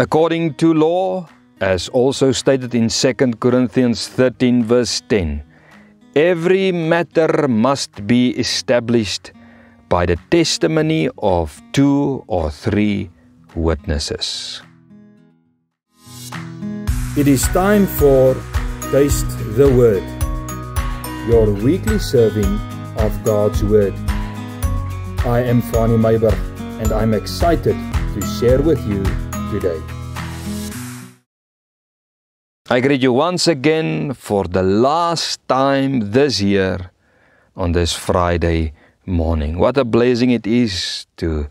According to law, as also stated in 2 Corinthians 13 verse 10, every matter must be established by the testimony of 2 or 3 witnesses. It is time for Taste the Word, your weekly serving of God's Word. I am Fani Meiber, and I'm excited to share with you today. I greet you once again for the last time this year on this Friday morning. What a blessing it is to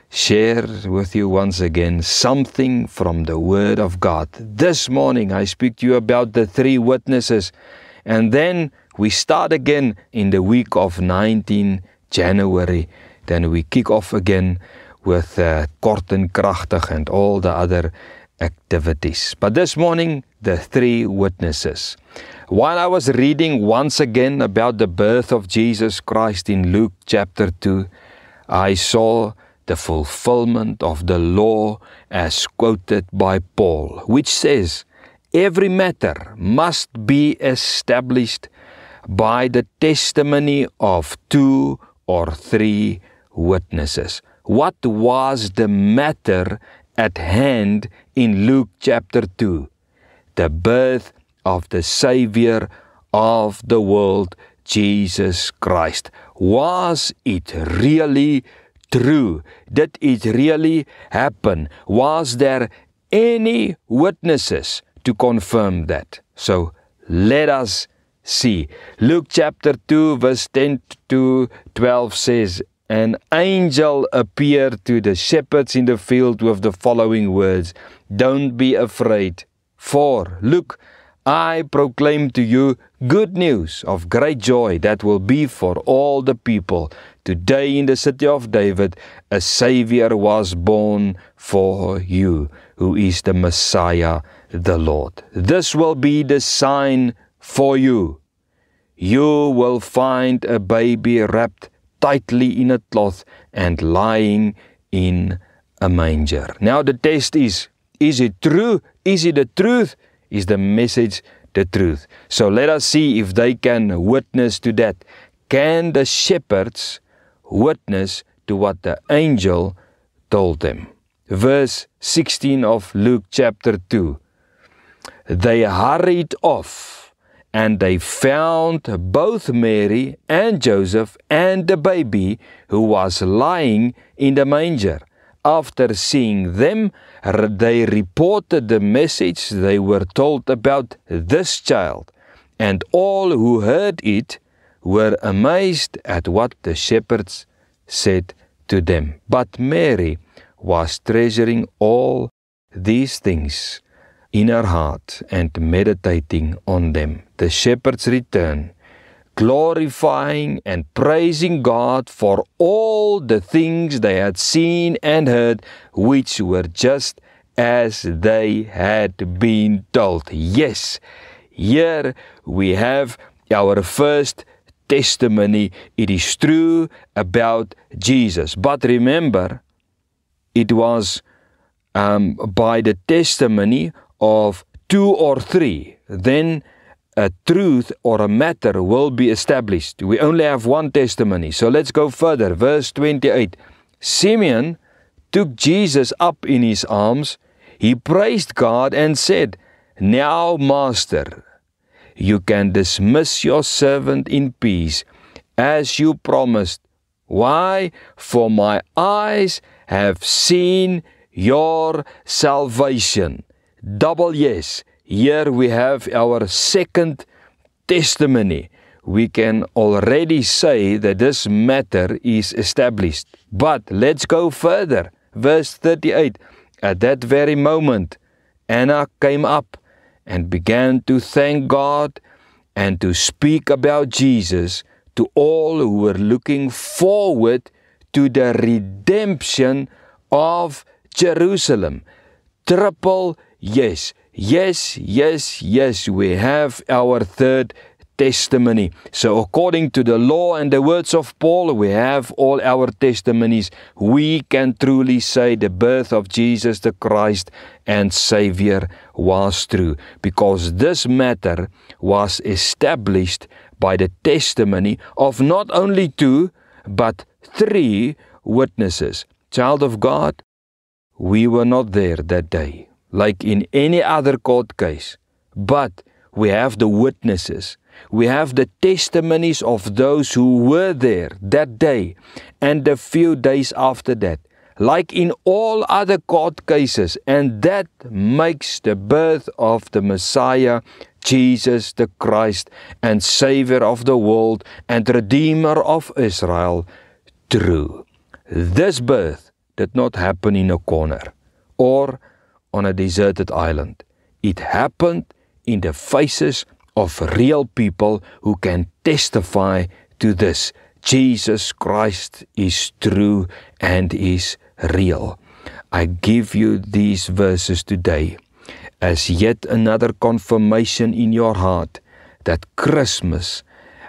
share with you once again something from the Word of God. This morning I speak to you about the 3 witnesses, and then we start again in the week of 19 January. Then we kick off again with Kort en Kragtig and all the other activities. But this morning, the 3 witnesses. While I was reading once again about the birth of Jesus Christ in Luke chapter 2, I saw the fulfillment of the law as quoted by Paul, which says, every matter must be established by the testimony of 2 or 3 witnesses. What was the matter at hand in Luke chapter 2? The birth of the Savior of the world, Jesus Christ. Was it really true? Did it really happen? Was there any witnesses to confirm that? So let us see. Luke chapter 2 verse 10 to 12 says, an angel appeared to the shepherds in the field with the following words, don't be afraid, for look, I proclaim to you good news of great joy that will be for all the people. Today in the city of David, a Savior was born for you, who is the Messiah, the Lord. This will be the sign for you. You will find a baby wrapped tightly in a cloth and lying in a manger. Now the test is it true? Is it the truth? Is the message the truth? So let us see if they can witness to that. Can the shepherds witness to what the angel told them? Verse 16 of Luke chapter 2. They hurried off, and they found both Mary and Joseph and the baby who was lying in the manger. After seeing them, they reported the message they were told about this child, and all who heard it were amazed at what the shepherds said to them. But Mary was treasuring all these things in her heart and meditating on them. The shepherds returned, glorifying and praising God for all the things they had seen and heard, which were just as they had been told. Yes, here we have our first testimony. It is true about Jesus. But remember, it was by the testimony of 2 or 3, then a truth or a matter will be established. We only have one testimony. So let's go further. Verse 28. Simeon took Jesus up in his arms. He praised God and said, now, Master, you can dismiss your servant in peace, as you promised. Why? For my eyes have seen your salvation. Double yes. Here we have our second testimony. We can already say that this matter is established. But let's go further. Verse 38. At that very moment, Anna came up and began to thank God and to speak about Jesus to all who were looking forward to the redemption of Jerusalem. Triple yes. Yes, yes, yes. We have our third testimony. So according to the law and the words of Paul, we have all our testimonies. We can truly say the birth of Jesus the Christ and Savior was true, because this matter was established by the testimony of not only 2, but 3 witnesses. Child of God, we were not there that day, like in any other court case, but we have the witnesses. We have the testimonies of those who were there that day and a few days after that, like in all other court cases, and that makes the birth of the Messiah, Jesus the Christ, and Savior of the world and Redeemer of Israel, true. This birth did not happen in a corner or on a deserted island. It happened in the faces of real people who can testify to this. Jesus Christ is true and is real. I give you these verses today as yet another confirmation in your heart that Christmas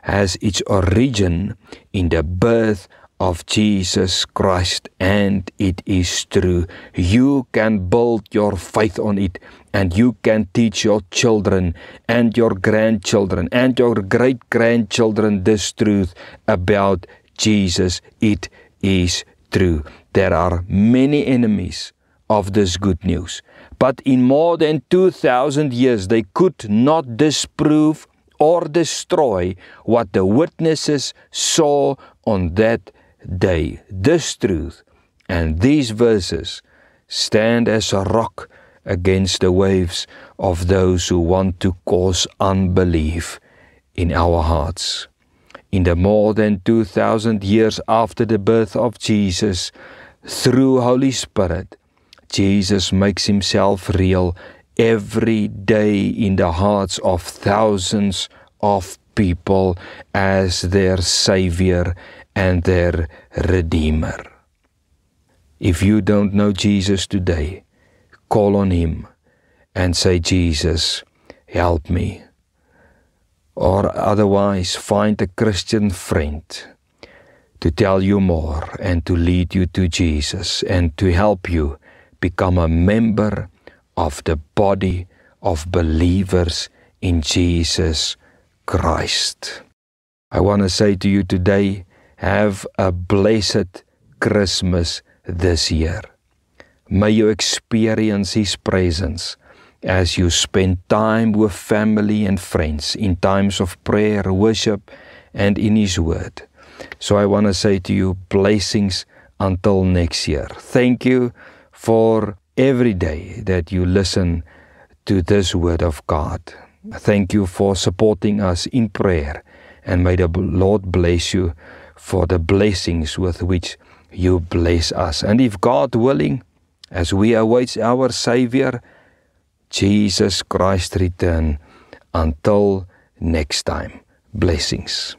has its origin in the birth of Jesus Christ, and it is true. You can build your faith on it, and you can teach your children and your grandchildren and your great-grandchildren this truth about Jesus. It is true. There are many enemies of this good news, but in more than 2,000 years they could not disprove or destroy what the witnesses saw on that day. This truth and these verses stand as a rock against the waves of those who want to cause unbelief in our hearts. In the more than 2,000 years after the birth of Jesus, through Holy Spirit, Jesus makes himself real every day in the hearts of thousands of people as their Savior and their Redeemer. If you don't know Jesus today, call on him and say, Jesus, help me. Or otherwise, find a Christian friend to tell you more and to lead you to Jesus and to help you become a member of the body of believers in Jesus Christ. I want to say to you today, have a blessed Christmas this year. May you experience his presence as you spend time with family and friends in times of prayer, worship, and in his word. So I want to say to you, blessings until next year. Thank you for every day that you listen to this word of God. Thank you for supporting us in prayer, and may the Lord bless you for the blessings with which you bless us. And if God willing, as we await our Savior, Jesus Christ return, until next time, blessings.